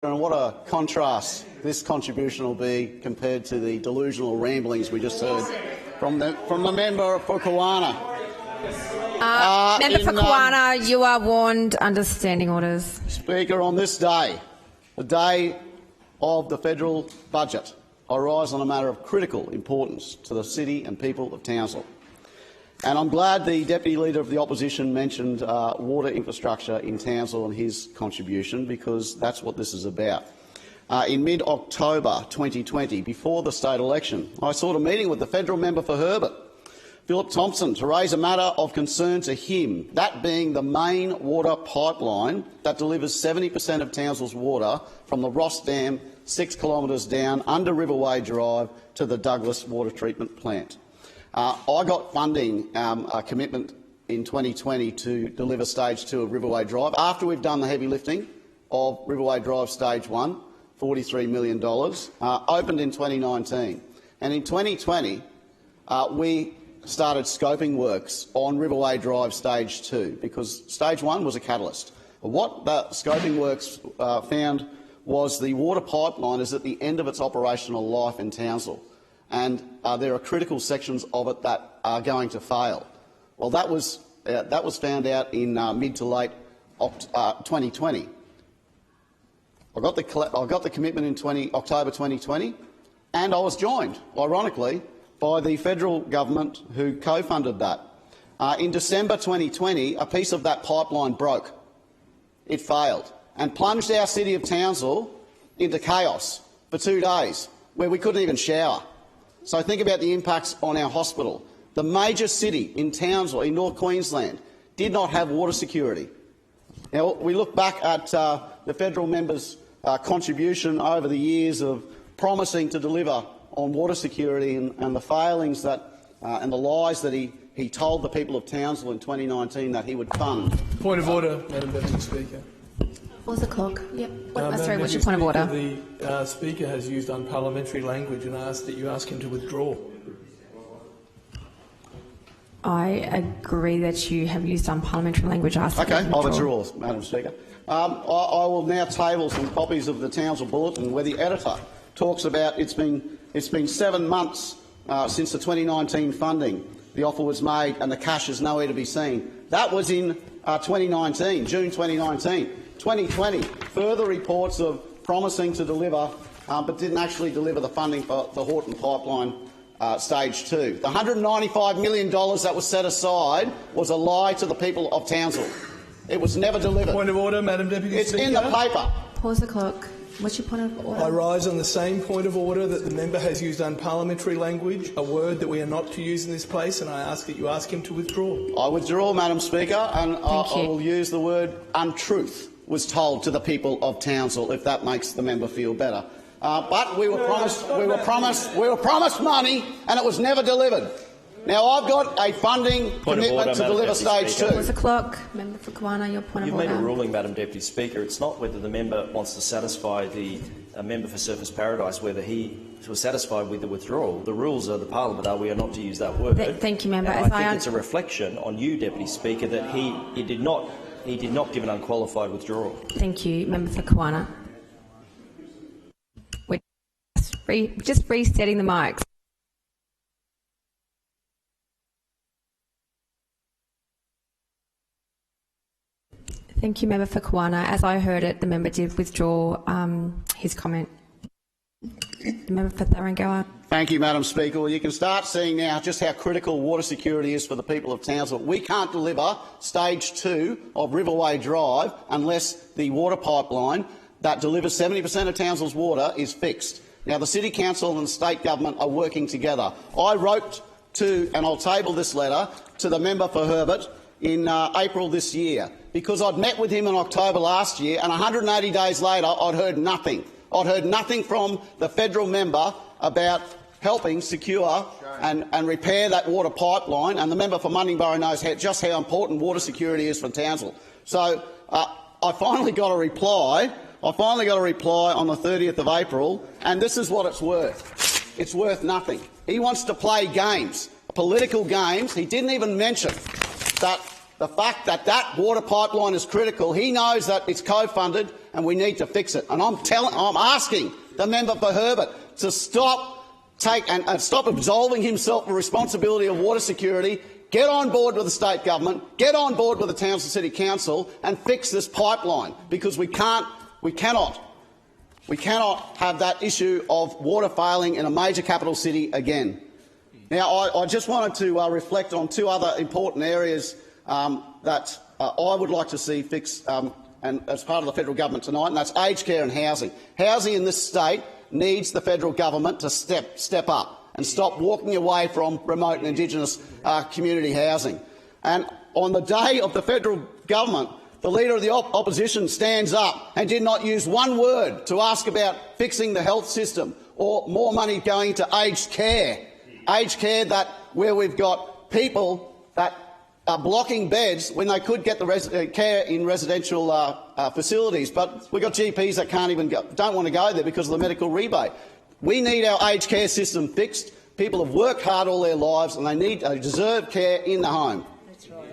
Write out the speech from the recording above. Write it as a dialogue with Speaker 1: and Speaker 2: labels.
Speaker 1: And what a contrast this contribution will be compared to the delusional ramblings we just heard from the member for Kawana.
Speaker 2: Member for Kawana, you are warned under standing orders.
Speaker 1: Speaker, on this day, the day of the federal budget, I rise on a matter of critical importance to the city and people of Townsville. And I'm glad the Deputy Leader of the Opposition mentioned water infrastructure in Townsville and his contribution, because that's what this is about. In mid-October 2020, before the state election, I sought a meeting with the federal member for Herbert, Phillip Thompson, to raise a matter of concern to him, that being the main water pipeline that delivers 70% of Townsville's water from the Ross Dam 6 kilometres down under Riverway Drive to the Douglas Water Treatment Plant. I got funding, a commitment in 2020 to deliver Stage 2 of Riverway Drive. After we've done the heavy lifting of Riverway Drive Stage 1, $43 million, opened in 2019. And in 2020, we started scoping works on Riverway Drive Stage 2, because Stage 1 was a catalyst. What the scoping works found was the water pipeline is at the end of its operational life in Townsville, and there are critical sections of it that are going to fail. Well, that was found out in mid to late 2020. I got the commitment in October 2020, and I was joined, ironically, by the federal government who co-funded that. In December 2020, a piece of that pipeline broke. It failed and plunged our city of Townsville into chaos for 2 days, where we couldn't even shower. So think about the impacts on our hospital. The major city in Townsville, in North Queensland, did not have water security. Now, we look back at the federal member's contribution over the years of promising to deliver on water security and the failings that and the lies that he told the people of Townsville in 2019 that he would fund.
Speaker 3: Point of order, Madam Deputy Speaker.
Speaker 2: What's the clock? Yep. Sorry, what's your
Speaker 3: Deputy
Speaker 2: point of order?
Speaker 3: The Speaker has used unparliamentary language, and I ask that you ask him to withdraw.
Speaker 2: I agree that you have used unparliamentary language.
Speaker 1: Okay, I'll withdraw, Madam Speaker. I will now table some copies of the Townsville Bulletin where the editor talks about it's been 7 months since the 2019 funding. The offer was made and the cash is nowhere to be seen. That was in 2019, June 2019. 2020, further reports of promising to deliver, but didn't actually deliver the funding for the Haughton Pipeline Stage 2. The $195 million that was set aside was a lie to the people of Townsville. It was never delivered.
Speaker 3: Point of order, Madam Deputy Speaker.
Speaker 1: It's in the paper.
Speaker 2: Pause the clock. What's your point of order?
Speaker 3: I rise on the same point of order that the member has used unparliamentary language, a word that we are not to use in this place, and I ask that you ask him to withdraw. I
Speaker 1: withdraw, Madam Speaker, and I will use the word untruth was told to the people of Townsville, if that makes the member feel better. But we were promised money, and it was never delivered. Now I've got a funding commitment to deliver Stage 2.
Speaker 2: Pause the clock. Member for Kawana, your point of order.
Speaker 4: You've made a ruling, Madam Deputy Speaker. It's not whether the member wants to satisfy the member for Surfers Paradise, whether he was satisfied with the withdrawal. The rules of the parliament are we are not to use that word.
Speaker 2: Thank you, member.
Speaker 4: I think it's a reflection on you, Deputy Speaker, that he did not give an unqualified withdrawal.
Speaker 2: Thank you, member for Kawana. We're just resetting the mics. Thank you, member for Kawana. As I heard it, the member did withdraw his comment. The member for Thuringowa.
Speaker 1: Thank you, Madam Speaker. Well, you can start seeing now just how critical water security is for the people of Townsville. We can't deliver Stage 2 of Riverway Drive unless the water pipeline that delivers 70% of Townsville's water is fixed. Now, the City Council and the State Government are working together. I wrote to, and I'll table this letter, to the member for Herbert in April this year, because I'd met with him in October last year, and 180 days later I'd heard nothing. I'd heard nothing from the federal member about helping secure and repair that water pipeline, and the member for Mundingburra knows just how important water security is for Townsville. So I finally got a reply. on the 30th of April, and this is what it's worth. It's worth nothing. He wants to play games, political games. He didn't even mention that the fact that that water pipeline is critical. He knows that it's co-funded and we need to fix it. And I'm asking the member for Herbert to stop absolving himself of responsibility of water security, get on board with the state government, get on board with the Townsville City Council and fix this pipeline, because we cannot have that issue of water failing in a major capital city again. Now, I just wanted to reflect on two other important areas that I would like to see fixed and as part of the federal government tonight, and that's aged care and housing. Housing in this state needs the federal government to step up and stop walking away from remote and Indigenous community housing. And on the day of the federal government, the Leader of the Opposition stands up and did not use one word to ask about fixing the health system or more money going to aged care. Aged care where we've got people that are blocking beds when they could get the care in residential facilities, but we've got GPs that don't want to go there because of the medical rebate. We need our aged care system fixed. People have worked hard all their lives and they deserve care in the home. That's right.